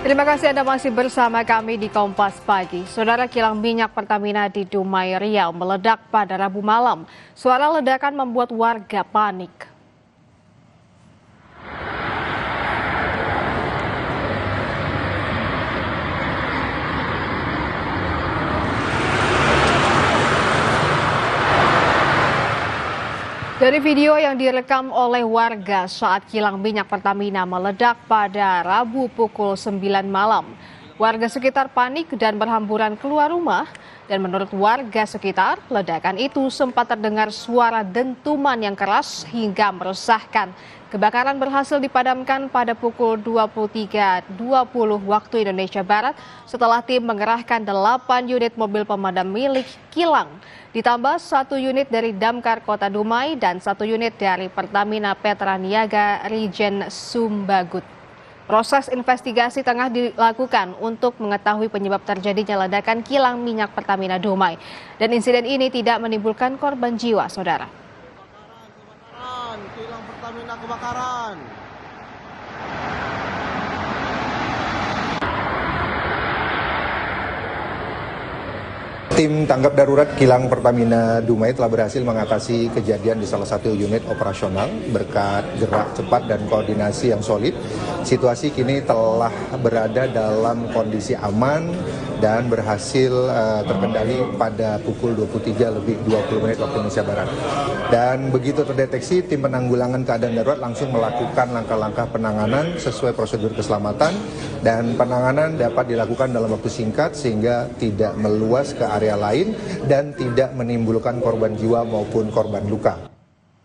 Terima kasih Anda masih bersama kami di Kompas Pagi. Saudara, kilang minyak Pertamina di Dumai, Riau meledak pada Rabu malam. Suara ledakan membuat warga panik. Dari video yang direkam oleh warga saat kilang minyak Pertamina meledak pada Rabu pukul 9 malam. Warga sekitar panik dan berhamburan keluar rumah. Dan menurut warga sekitar, ledakan itu sempat terdengar suara dentuman yang keras hingga meresahkan. Kebakaran berhasil dipadamkan pada pukul 23.20 waktu Indonesia Barat setelah tim mengerahkan 8 unit mobil pemadam milik kilang, ditambah 1 unit dari Damkar Kota Dumai dan 1 unit dari Pertamina Petra Niaga Rijen Sumbagut. Proses investigasi tengah dilakukan untuk mengetahui penyebab terjadinya ledakan kilang minyak Pertamina Dumai. Dan insiden ini tidak menimbulkan korban jiwa, saudara. Kilang Pertamina kebakaran. Tim tanggap darurat kilang Pertamina Dumai telah berhasil mengatasi kejadian di salah satu unit operasional berkat gerak cepat dan koordinasi yang solid. Situasi kini telah berada dalam kondisi aman dan berhasil terkendali pada pukul 23.20 waktu Indonesia Barat. Dan begitu terdeteksi, tim penanggulangan keadaan darurat langsung melakukan langkah-langkah penanganan sesuai prosedur keselamatan, dan penanganan dapat dilakukan dalam waktu singkat sehingga tidak meluas ke area lain dan tidak menimbulkan korban jiwa maupun korban luka.